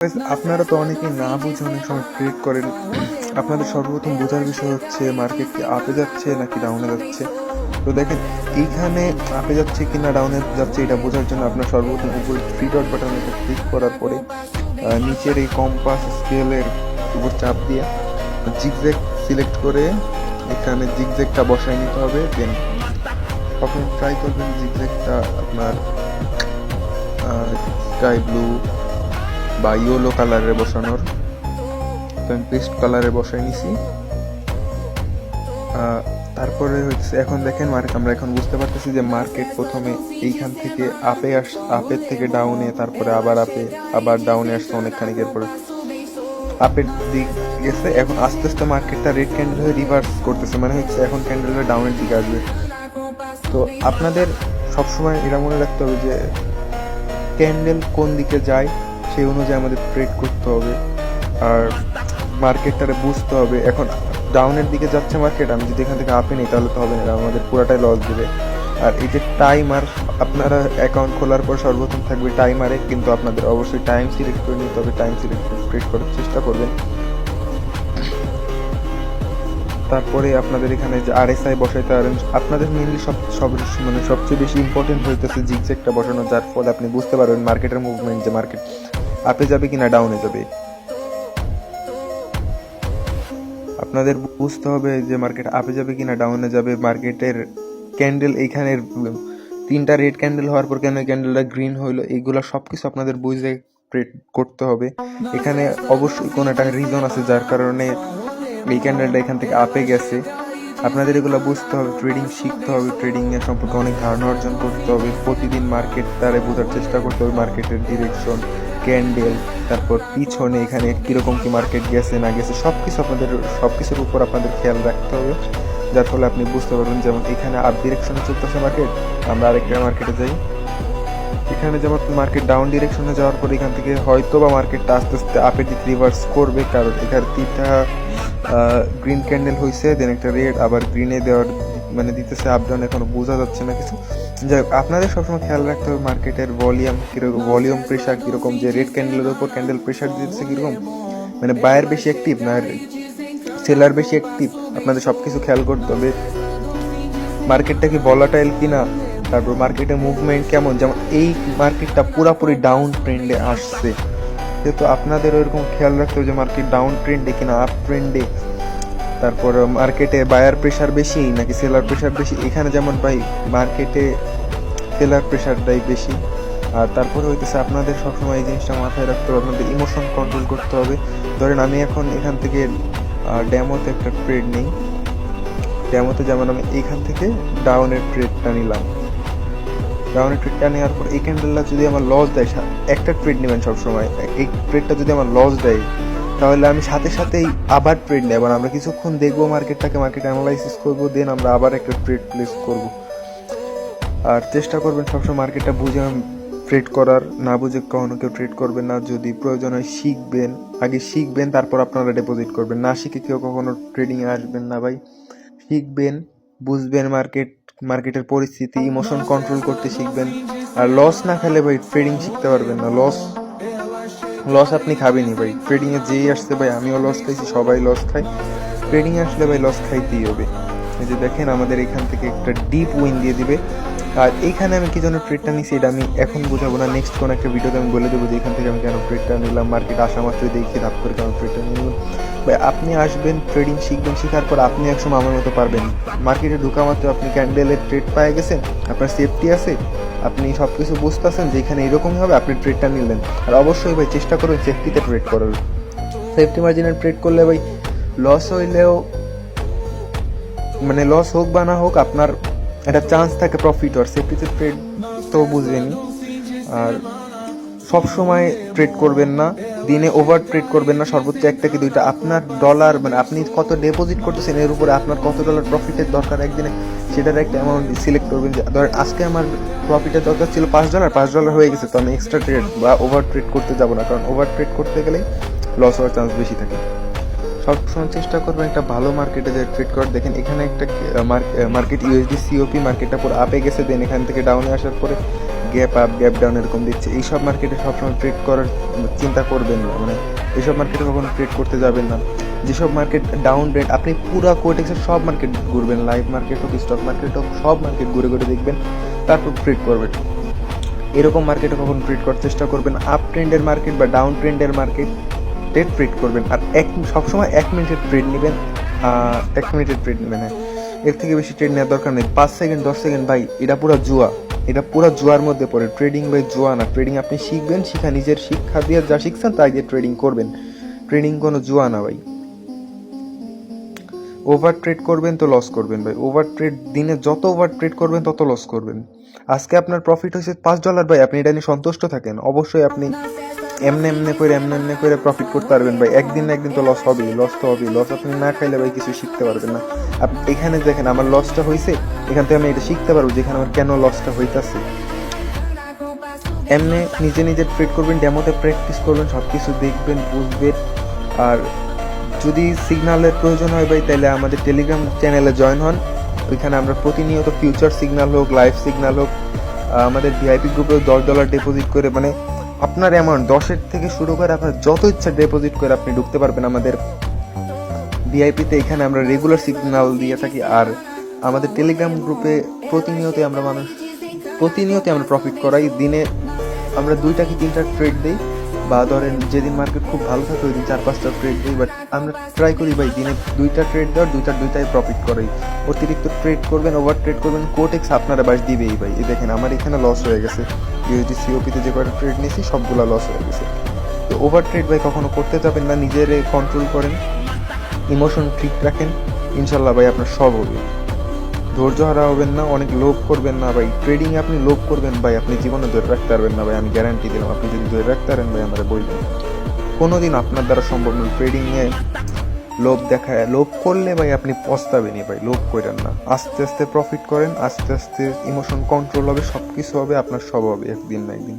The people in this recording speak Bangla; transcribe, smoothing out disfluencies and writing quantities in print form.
Guys, আপনারা তো অনেকেই না বুঝে অনেক সময় ট্রেড করেন। আপনাদের সর্বপ্রথম বোঝার বিষয় হচ্ছে মার্কেট কি আপে যাচ্ছে নাকি ডাউনে যাচ্ছে। তো দেখেন এইখানে আপে যাচ্ছে কিনা ডাউনে যাচ্ছে এটা বোঝার জন্য আপনার সর্বপ্রথম উপরে থ্রি ডট বাটনে ক্লিক করার পরে নিচের এই কম্পাস স্কেলের উপর চাপ দিয়ে জিগজ্যাগ সিলেক্ট করে এখানে জিগজ্যাগটা বসায় নিতে হবে। দেন তখন ট্রাই করবেন জিগজ্যাগটা আপনার স্কাই ব্লু বা ইয়েলো কালারে বসানোর। তো আমি পেস্ট কালারে বসাই নিছি। তারপরে হচ্ছে এখন দেখেন আমরা এখন বুঝতে পারতেছি যে মার্কেট প্রথমে এইখান থেকে আপের থেকে ডাউনে, তারপরে আবার আপে, আবার ডাউনে আসছে অনেকখানি, এরপরে আপের দিক গেছে। এখন আস্তে আস্তে মার্কেটটা রেড ক্যান্ডেল হয়ে রিভার্স করতেছে, মানে হচ্ছে এখন ক্যান্ডেল হয়ে ডাউনের দিকে আসবে। তো আপনাদের সবসময় এটা মনে রাখতে হবে যে ক্যান্ডেল কোন দিকে যায় সেই অনুযায়ী আমাদের ট্রেড করতে হবে, আর মার্কেটটারে বুঝতে হবে। এখন ডাউনের দিকে যাচ্ছে মার্কেট, আমি যদি এখান থেকে আপে নিই তাহলে তো হবে না, আমাদের পুরোটাই লস দেবে। আর এই যে টাইমার, আপনারা অ্যাকাউন্ট খোলার পর সর্বপ্রথম থাকবে টাইমারে, কিন্তু আপনাদের অবশ্যই টাইম সিলেক্ট করে নিতে হবে। টাইম সিলেক্ট করে ট্রেড করার চেষ্টা করবেন। তারপরে আপনাদের এখানে যে আরএসআই বসাইতে পারেন। আপনাদের মেইনলি মানে সবচেয়ে বেশি ইম্পর্টেন্ট হইতেছে জিগজ্যাগটা বসানো, যার ফলে আপনি বুঝতে পারবেন মার্কেটের মুভমেন্ট, যে মার্কেট আপে যাবে কিনা ডাউনে যাবে। আপনাদের বুঝতে হবে যে মার্কেট আপে যাবে কিনা ডাউনে যাবে। মার্কেটের ক্যান্ডেল এইখানে তিনটা রেড ক্যান্ডেল হওয়ার পর কেন ক্যান্ডেলটা গ্রিন হইলো, এইগুলো সবকিছু আপনাদের বুঝে ট্রেড করতে হবে। এখানে অবশ্যই কোনো একটা রিজন আছে যার কারণে এই ক্যান্ডেলটা এখান থেকে আপে গেছে। আপনাদের এগুলো বুঝতে হবে, ট্রেডিং শিখতে হবে, ট্রেডিং এর সম্পর্কে অনেক ধারণা অর্জন করতে হবে। প্রতিদিন মার্কেট তারে বোঝার চেষ্টা করতে হবে, মার্কেটের ডিরেকশন, ক্যান্ডেল, তারপর পিছনে এখানে কিরকম কি মার্কেট গেছে না গেছে, সবকিছুর উপর আপনাদের খেয়াল রাখতে হবে, যার ফলে আপনি বুঝতে পারবেন। যেমন এখানে আপ ডিরেকশনে চলতেছে মার্কেট, আমরা আরেকটা মার্কেটে যাই। এখানে যেমন মার্কেট ডাউন ডিরেকশনে যাওয়ার পর এখান থেকে হয়তো বা মার্কেটটা আস্তে আস্তে আপের দিক রিভার্স করবে, কারণ এখানে তিনটা গ্রিন ক্যান্ডেল হয়েছে, দেন একটা রেড, আবার গ্রিনে দেওয়ার মানে দিতেছে আপ ডাউন, এখনো বোঝা যাচ্ছে না কিছু। যাই হোক, আপনাদের সবসময় খেয়াল রাখতে হবে মার্কেটের ভলিউম প্রেশার কিরকম, যে রেড ক্যান্ডেলের উপর ক্যান্ডেল প্রেশার দিতেছে কিরকম, মানে বায়ার বেশি অ্যাক্টিভ না সেলার বেশি অ্যাক্টিভ, আপনাদের সবকিছু খেয়াল করতে হবে। মার্কেটটা কি ভলাটাইল কিনা, তারপর মার্কেটের মুভমেন্ট কেমন। যেমন এই মার্কেটটা পুরাপুরি ডাউন ট্রেন্ডে আসছে, যেহেতু আপনাদের ওইরকম খেয়াল রাখতে হবে যে মার্কেট ডাউন ট্রেন্ডে কিনা আপ ট্রেন্ডে। তারপর মার্কেটে বায়ার প্রেশার বেশি নাকি সেলার প্রেশার বেশি। এখানে যেমন ভাই মার্কেটে সেলার প্রেশারটাই বেশি। আর তারপরে হইতেছে আপনাদের সবসময় এই জিনিসটা মাথায় রাখতে হবে, আপনাদের ইমোশন কন্ট্রোল করতে হবে। ধরেন আমি এখন এখান থেকে ড্যামোতে একটা ট্রেড নেই, ড্যামোতে যেমন আমি এইখান থেকে ডাউনের ট্রেডটা নিলাম। ডাউনের ট্রেডটা নেওয়ার পর এই ক্যান্ডেলটা যদি আমার লস দেয়, একটা ট্রেড নেবেন সবসময়, এই ট্রেডটা যদি আমার লস দেয় তাহলে আমি সাথে সাথেই আবার ট্রেড নেব। আমরা কিছুক্ষণ দেখবো মার্কেট অ্যানালাইসিস করবো, দেন আমরা আবার একটা ট্রেড প্লেস করব। আর চেষ্টা করবেন সবসময় মার্কেটটা বুঝে ট্রেড করার, না বুঝে কখনো কেউ ট্রেড করবেন না। যদি প্রয়োজন হয় আগে শিখবেন, তারপর আপনারা ডিপোজিট করবেন। না শিখে কেউ কখনো ট্রেডিংয়ে আসবেন না ভাই। শিখবেন, বুঝবেন মার্কেটের পরিস্থিতি, ইমোশন কন্ট্রোল করতে শিখবেন। আর লস না খেলে ভাই ট্রেডিং শিখতে পারবেন না। লস আপনি খাবেনই ভাই। ট্রেডিংয়ে যেই আসছে ভাই, আমিও লস খাইছি, সবাই লস খায়। ট্রেডিংয়ে আসলে ভাই লস খাইতেই হবে। এই যে দেখেন আমাদের এখান থেকে একটা ডিপ উইন দিয়ে দিবে। আর এইখানে আমি কি জন্য ট্রেডটা নিছি এটা আমি এখন বোঝাবো না, নেক্সট কোনো একটা ভিডিওতে আমি বলে দেবো যে এখান থেকে আমি কেন ট্রেডটা নিলাম। মার্কেট আসা মাত্রই দেখি ধাপ করে কেন ট্রেডটা নিলাম। ভাই আপনি আসবেন, ট্রেডিং শিখবেন, শেখার পর আপনি একসময় আমার মতো পারবেন। মার্কেটে ঢোকা মাত্র আপনি ক্যান্ডেলের ট্রেড পেয়ে গেছেন, আপনার সেফটি আছে, আপনি সব কিছু বুঝতেছেন যে এখানে এরকমই হবে, আপনি ট্রেডটা নিলেন। আর অবশ্যই ভাই চেষ্টা করবেন সেফটিতে ট্রেড করার। সেফটি মার্জিনে ট্রেড করলে ভাই লস হইলেও, মানে লস হোক বা না হোক, আপনার একটা চান্স থাকে প্রফিট হওয়ার। সেফটিতে ট্রেড তো বুঝবেনই। আর সব সময় ট্রেড করবেন না, দিনে ওভার ট্রেড করবেন না, সর্বোচ্চ একটা কি দুইটা। আপনার ডলার মানে আপনি কত ডিপোজিট করতেছেন এর উপরে আপনার কত ডলার প্রফিটের দরকার একদিনে, সেটার একটা অ্যামাউন্ট সিলেক্ট করবেন। যে ধরেন আজকে আমার প্রফিটের দরকার ছিল $5 হয়ে গেছে, তো আমি এক্সট্রা ট্রেড বা ওভার ট্রেড করতে যাবো না, কারণ ওভার ট্রেড করতে গেলেই লস হওয়ার চান্স বেশি থাকে। সবসময় চেষ্টা করবেন একটা ভালো মার্কেটে যে ট্রেড করার। দেখেন এখানে একটা মার্কেট ইউএসডি সিওপি মার্কেটটা পুরো আপে গেছে, দেন এখান থেকে ডাউনে আসার পরে গ্যাপ আপ গ্যাপ ডাউন এরকম দিচ্ছে, এইসব মার্কেটে সবসময় ট্রেড করার চিন্তা করবেন না, মানে এইসব মার্কেটে কখনো ট্রেড করতে যাবেন না। যেসব মার্কেট ডাউন রেট, আপনি পুরো কোটেক্সের সব মার্কেট ঘুরবেন, লাইভ মার্কেট হোক, স্টক মার্কেট হোক, সব মার্কেট ঘুরে ঘুরে দেখবেন, তারপর ট্রেড করবেন। এরকম মার্কেটে কখন ট্রেড করার চেষ্টা করবেন, আপ ট্রেন্ডের মার্কেট বা ডাউন ট্রেন্ডের মার্কেট ট্রেড করবেন। আর সবসময় 1 মিনিটের ট্রেড নেবেন, 1 মিনিটের ট্রেড নেবেন, হ্যাঁ, এর থেকে বেশি ট্রেড নেওয়ার দরকার নেই। 5 সেকেন্ড 10 সেকেন্ড ভাই, এটা পুরো জুয়া, এটা পুরো জুয়ার মধ্যে পড়ে। ট্রেডিং ভাই জুয়া না, ট্রেডিং আপনি শিখবেন, নিজের শিক্ষা দিয়ে যা শিখছেন তাই দিয়ে ট্রেডিং করবেন। ট্রেডিং কোনো জুয়া না ভাই। ওভার ট্রেড করবেন তো লস করবেন ভাই, ওভার ট্রেড, দিনে যত ওভার ট্রেড করবেন তত লস করবেন। আজকে আপনার প্রফিট হয়েছে $5 ভাই, আপনি এটা নিয়ে সন্তুষ্ট থাকেন, অবশ্যই আপনি এমনি করে প্রফিট করতে পারবেন ভাই। একদিন না একদিন তো লস হবেই, লস তো হবেই। লস আপনি না খাইলে ভাই কিছু শিখতে পারবেন না। এখানে দেখেন আমার লসটা হয়েছে, এখান থেকে আমি এটা শিখতে পারবো যেখানে আমার কেন লসটা হইতাছে। এমনি নিজে ট্রেড করবেন, ডেমোতে প্র্যাকটিস করবেন, সব কিছু দেখবেন, বুঝবেন। আর যদি সিগন্যালের প্রয়োজন হয় ভাই, তাহলে আমাদের টেলিগ্রাম চ্যানেলে জয়েন হন। ওইখানে আমরা প্রতিনিয়ত ফিউচার সিগন্যাল হোক, লাইভ সিগন্যাল হোক, আমাদের ভিআইপি গ্রুপে $10 ডিপোজিট করে, মানে আপনার অ্যামাউন্ট 10-এর থেকে শুরু করে আপনার যত ইচ্ছা ডিপোজিট করে আপনি ঢুকতে পারবেন আমাদের ভিআইপিতে। এখানে আমরা রেগুলার সিগন্যাল দিয়ে থাকি। আর আমাদের টেলিগ্রাম গ্রুপে প্রতিনিয়ত আমরা প্রফিট করাই। দিনে আমরা 2টা কি 3টা ট্রেড দিই, বা ধরেন যেদিন মার্কেট খুব ভালো থাকে ওই দিন 4-5টা ট্রেড দিই, বাট আমরা ট্রাই করি ভাই দিনে 2টা ট্রেড দেওয়ার, 2টাই প্রফিট করাই। অতিরিক্ত ট্রেড করবেন, ওভার ট্রেড করবেন, কোটেক্স আপনারা বাস দিবেই ভাই। এই দেখেন আমার এখানে লস হয়ে গেছে, ইউএসডি সিওপিতে যে কয়টা ট্রেড নিয়েছি সবগুলো লস হয়ে গেছে। তো ওভার ট্রেড ভাই কখনো করতে যাবেন না, নিজের কন্ট্রোল করেন, ইমোশন ঠিক রাখেন, ইনশাল্লাহ ভাই আপনার সব হবে। ধৈর্য হারা হবেন না, অনেক লোভ করবেন না ভাই। ট্রেডিং এ আপনি লোভ করবেন ভাই, আপনি জীবনে ধরে রাখতে পারবেন না ভাই, আমি গ্যারান্টি দিলাম। আপনি যদি ধরে রাখতে পারেন ভাই, আমার বলবেন, কোনোদিন আপনার দ্বারা সম্ভব নয়। ট্রেডিং এ লোভ করলে ভাই আপনি পস্তাবেনই ভাই, লোভ করেন না। আস্তে আস্তে প্রফিট করেন, আস্তে আস্তে ইমোশন কন্ট্রোল হবে, সব কিছু হবে, আপনার সব হবে একদিন না একদিন।